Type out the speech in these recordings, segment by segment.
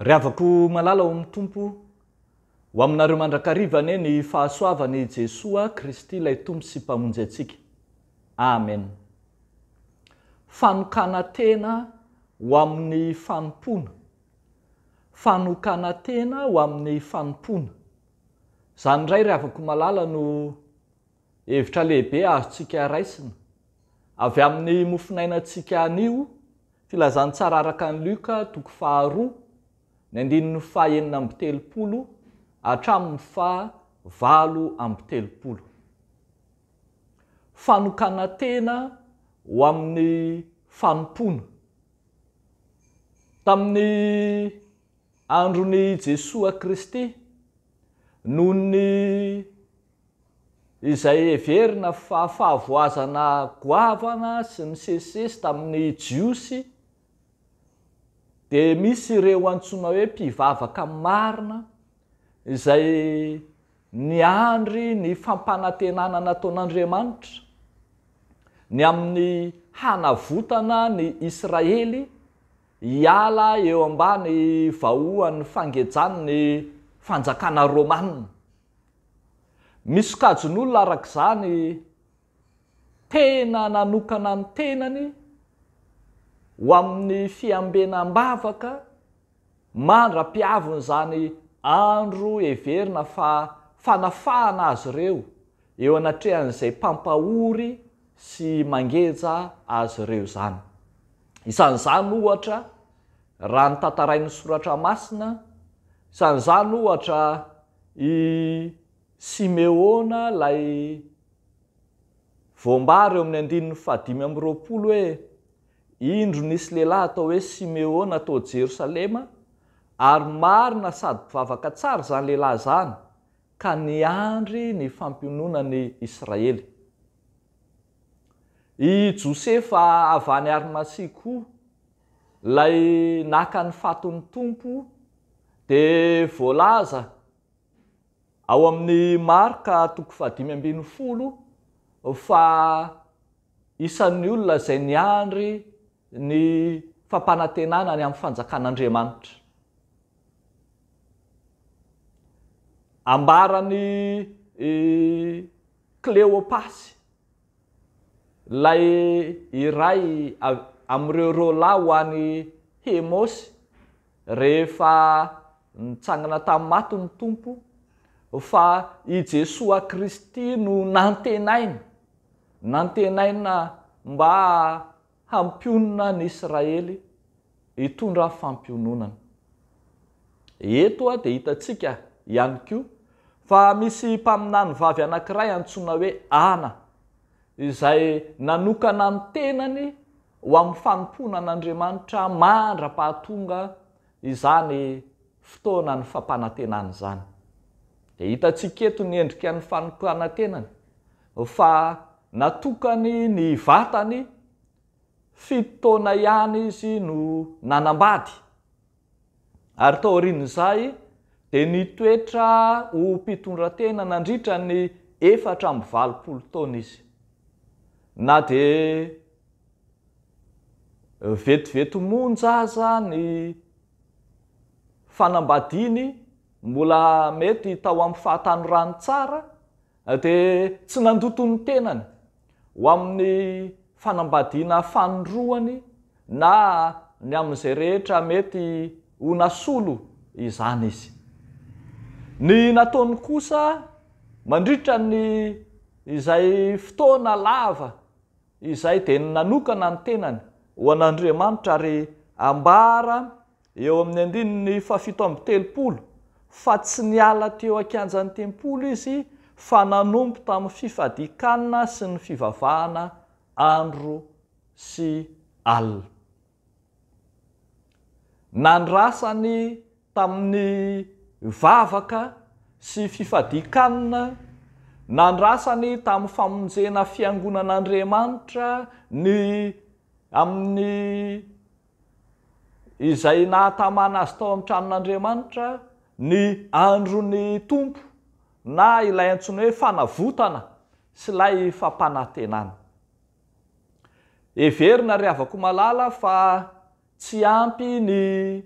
Riavako malala ao amin'ny tompo ho aminareo mandrakarivane ny fahasoavany Jesoa Kristy ilay tompo sy mpamonjy antsika. Amen. Fanokana tena ho amin'ny fanompona. Fanokana tena ho amin'ny fanompona. Zany indray riavako malala no hevitra lehibe azontsika raisina. Avy amin'ny mofinainantsika anio, filazantsara araka ny Luka toko 2, ny 9:30 hatramin'ny 9:70. Fanokana tena ho amin'ny fanompona. Tamin'ny andron'ny Jesoa Kristy, noho ny izay heverina fa fahavoazana goavana sy ny sesisesy tamin'ny jiosy, dia misy ireo antsoina hoe mpivavaka marina izay niandry ny fampanantenana nataon'Andriamanitra ny amin'ny hanavotana ny Israely hiala eo ambany vahoan'ny fangejany fanjakana Romanina. Misokajin'olona arak'izany tena nanokana ny tenany ho amin'ny fiambenam-bavaka mandra-piavon'izany andro heverina fa fanafahana azy ireo eo anatrehan'izay mpampahory sy mangeja azy ireo zany. Isan'izany ohatra raha ny tantarain'ny soratra masina, isan'izany ohatra i Simeona lay voambary eo amin'ny 5:20 hoe indro nisy lehilahy atao hoe Simeona tao Jerosalema, ary marina sady mpivavaka tsara zany lehilahy zany, ka niandry ny fampiononan'ny Israely. I Josefa avy any Arimasia lay naka ny faton'ny tompo, dia voalaza ao amin'ny Marka toko 5:20 fa isan'ny olona izay niandry ny fampanantenana ny amin'ny fanjakan'Andriamanitra. Ambarany Kleopasy, lay iray amin'ireo lahy ho any Hemosy rehefa nitsangana tamin'ny maty ny tompo, fa i Jesoa Kristy no nantenaina mba hampionona ny Israely hitondra fampiononana. Eto dia hitantsika ihany koa fa misy mpaminany vavy anankiray antsoina hoe Ana, izay nanokana ny tenany ho amin'ny fanomponan'Andriamanitra mandra-pahatonga izany fotoana ny fampanantenana izany. Dia hitantsika eto ny endrika ny fanokana tenany fa natokany ny vatany 7 taona ihany izy no nanambady, ary tao aorian'izay dia nitoetra ho mpitondran-tena nandritra ny 420 taona izy. Na dia vetivety monja aza ny fanambadiany, mbola mety tao amin'ny fahatanorany tsara, dia tsy nandoto ny tenany ho amin'ny fanambadiana fanondroany na ny amin'izay rehetra mety ho nasolo izany izy. Ny nataony kosa mandritra ny izay fotoana lava izay dia nanokana ny tenany ho an'Andriamanitra, ary ambara eo amin'ny 7:30 fa tsy niala teo ankianjan'ny tempolo izy, fa nanompo tamin'ny fifadikanana sy ny fivavahana andro sy alina. Nandrasany tamin'ny vavaka sy fifadikanana, nandrasany tamin'ny famonjena fiangonan'Andriamanitra ny amin'ny izay nahatamana azy tao amin'ny tranon'Andriamanitra ny andron'ny tompo, na ilay antsoina hoe fanavotana sy ilay fampanantenana. Heverina riavako malala fa tsy ampy ny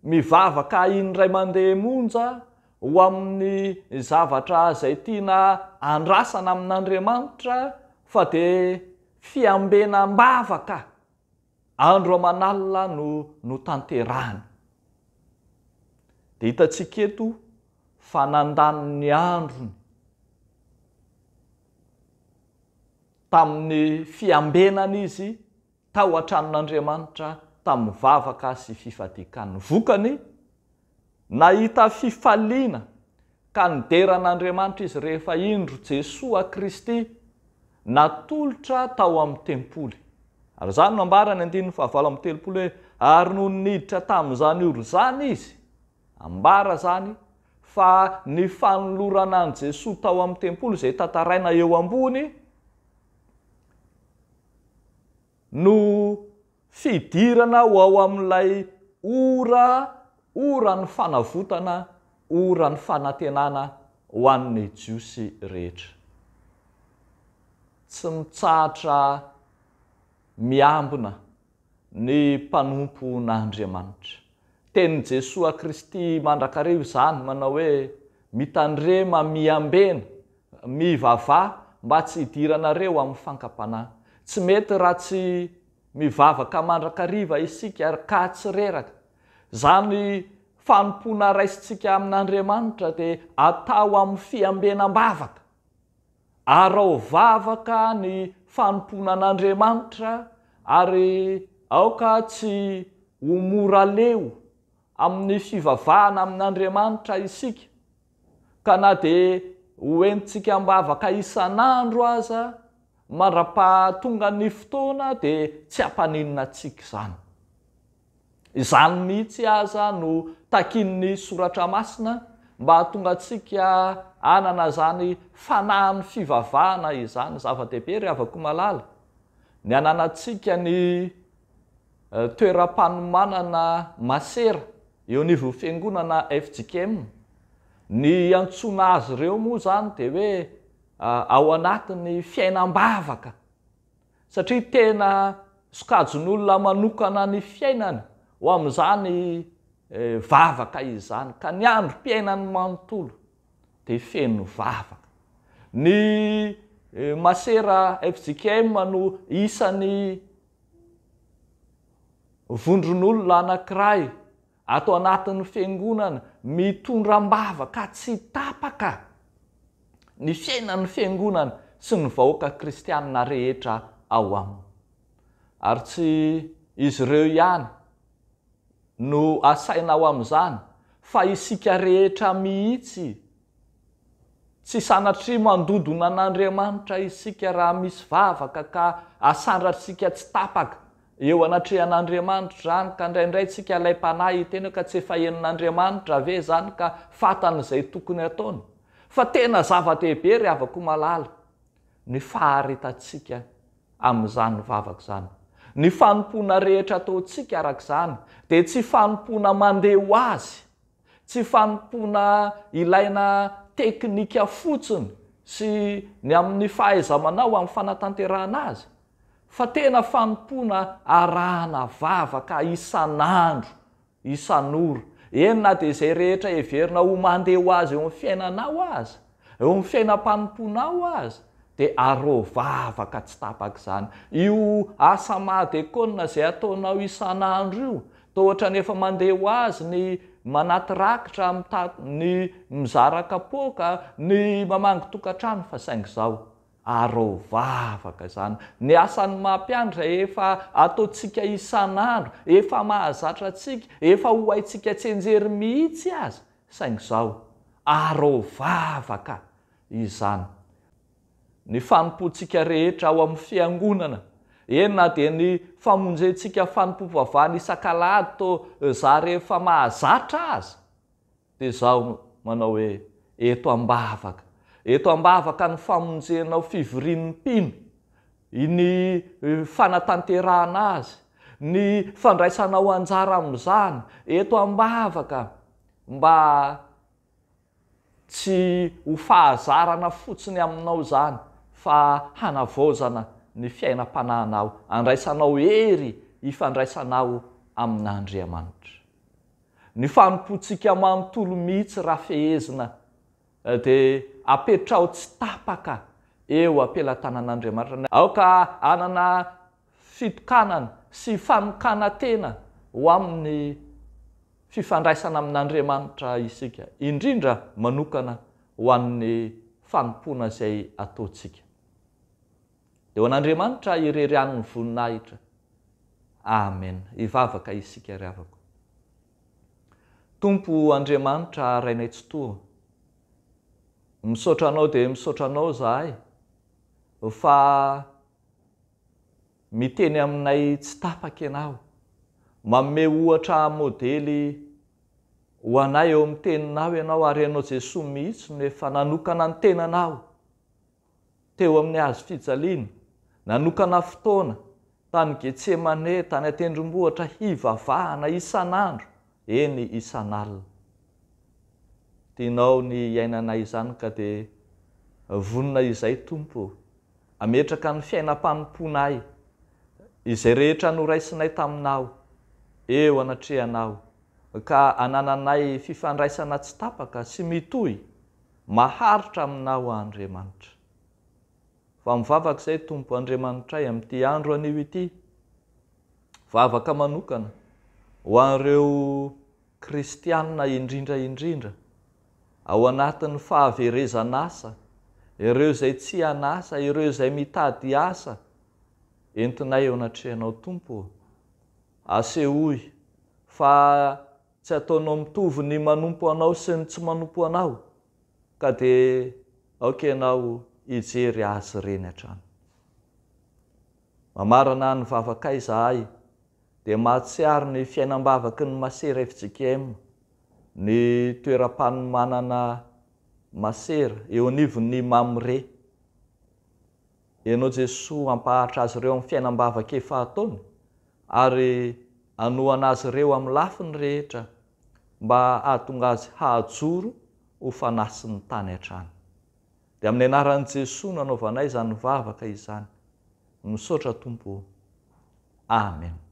mivavaka indray mandeha monja ho amin'ny zavatra izay tiana andrasana amin'Andriamanitra fa dia fiambenam-bavaka andro aman'alina no tanterahany. Dia hitantsika eto fa nandany ny androny tamin'ny fiambenana izy tao an-tranon'Andriamanitra tamin'ny vavaka sy fifadikany. Vokany nahita fifaliana ka nideran'Andriamanitra izy rehefa indro Jesoa Kristy natolotra tao amin'ny tempoly. Ary zany nambara ny 9:7 hoe ary no niditra tamin'izany oro zany izy, ambara zany fa ny fanolorana an Jesoa tao amin'ny tempoly izay tantaraina eo ambony no fidirana ho ao amin'ilay ora ny fanavotana, ora ny fanantenana ho an'ny jiosy rehetra. Tsy mitsahatra miambina ny mpanompon'Andriamanitra. Tenin Jesoa Kristy mandrakarivo izany manao hoe mitandrema, miambena, mivavaha mba tsy hidiranareo amin'ny fankapanahy. Tsy mety raha tsy mivavaka mandrakariva isika ka tsy reraka. Zany fanompona raisitsika amin'Andriamanitra dia atao amin'ny fiambenam-bavaka. Arao vavaka ny fanompona an'Andriamanitra ary aoka tsy ho mora leo amin'ny fivavahana amin'Andriamanitra isika. Ka na dia hoentintsika mbavaka isan'andro aza, mandra-pahatonga ny fotoana dia tsy hampaninona antsika izany. Izany mihitsy aza no takin'ny soratra masina mba hahatonga antsika anana zany fanahin'ny fivavahana izany. Zava-dehibe ry havako malala ny ananantsika ny toeram-panomanana masera eo anivon'ny fiangonana FJKM. Ny antsona azy ireo moa zany dia hoe ao anatin'ny fiainam-bavaka, satria tena sokajon'olona manokana ny fiainany ho amin'izany vavaka izany, ka ny androm-piainany manontolo dia feno vavaka. Ny masera FJKM no isan'ny vondron'olona anankiray ato anatin'ny fiangonana mitondram-bavaka tsy tapaka ny fiainan'ny fiangonana sy ny vahoaka kristianina rehetra ao aminy. Ary tsy izy ireo ihany no asaina ao amin'izany fa isika rehetra mihitsy. Tsy sanatria mandodona an'Andriamanitra isika raha misy vavaka ka asandratsika tsy tapaka eo anatrehan'Andriamanitra zany, ka indraindray tsika ilay mpanahy hiteny ka tsy efa henin'Andriamanitra ve zany ka fatan'izay tokony ataony. Fa tena zava-dehibe ry havako malala ny faharitantsika amin'izany vavaka izany. Ny fanompona rehetra ataontsika arak'izany dia tsy fanompona mandeha ho azy, tsy fanompona ilaina teknika fotsiny sy ny amin'ny fahaiza-manao amin'ny fanatanterahana azy, fa tena fanompona arahana vavaka isan'andro, isan'ora. Eny na dia izay rehetra heverina ho mandeha ho azy eo amin'ny fiainanao azy, eo amin'ny fiainam-panomponao azy, dia arao vavaka tsy tapaka izany. Io asa mahadekona izay ataonao isan'andro io, toa ohatra nefa mandeha ho azy ny manaty rakitra, ny mizara kapoaka, ny mamangy tokantrano, fa saingy izao arao vavaka izany. Ny asan'ny mampianatra efa ataontsika isan'andro, efa mahazatra antsika, efa ho haintsika tsenjery mihitsy azy, saingy izao arao vavaka izany. Ny fanompontsika rehetra ao amin'ny fiangonana, eny na dia ny famonjentsika fanompo-bavahana isan-kalahady toa za rehefa mahazatra azy, dia izao manao hoe eto am-bavaka. Eto am-bavaka ny famonjenao fivorian'ny mpino, ny fanatanterahana azy, ny fandraisanao anjara amin'izany, eto am-bavaka mba tsy ho fahazarana fotsiny aminao zany, fa hanavaozana ny fiainam-panahinao, andraisanao hery hifandraisanao amin'Andriamanitra. ny fanompotsika manontolo mihitsy raha fehezina dia apetrao tsy tapaka eo ampelatanan'Andriamanitra. Aoka anana fitokanana sy fanokana tena ho amin'ny fifandraisana amin'Andriamanitra isika, indrindra manokana ho an'ny fanompoana izay ataontsika. Dia ho an'Andriamanitra irery any ny voninahitra. Amen. Ivavaka isika ry havako. Tompo Andriamanitra rainay tsy toa, misaotra anao dia misaotra anao zahay fa miteny aminay tsy tapaka ianao, manome ohatra modely ho anay eo amin'ny teninao ianao, ary ianao Jesosy mihitsy no efa nanokana ny tenanao teo amin'ny hazo fijaliana, nanokana fotoana tany Getsemane, tany an-tendrombohitra hivavahana isan'andro, eny isan'alina. Tianao ny iainanay izany ka dia vonina izay Tompo, ametraka ny fiainam-panomponay izay rehetra noraisinay taminao eo anatrehanao, ka anananay fifandraisana tsy tapaka sy mitohy maharitra aminao Andriamanitra. Fa mivavaka izay Tompo Andriamanitray amin'ity andro anio ity, vavaka manokana ho an'ireo kristianina indrindra ao anatin'ny fahaverezan'asa, ireo izay tsy hanasa, ireo izay mitady asa, entinay eo anatrehanao Tompo. Asehoy fa tsy ataonao mitovy ny manompo anao sy ny tsy manompo anao, ka dia aoka ianao hijery azy ireny hatrany. Mamarana ny vavakay izahay dia mahatsiaro ny fiainam-bavaky ny Masera FJKM, ny toeram-panomanana Masera eo anivon'ny Mamre. Ianao Jesosy ampahatra azy ireo amin'ny fiainam-bavaky efa ataony, ary anohana azy ireo amin'ny lafiny rehetra mba hahatonga azy hahajoro ho fanasin'ny tany hatrany. Dia amin'ny anaran'i Jesosy nanaovanay izany vavaka izany. Misaotra Tompo. Amen.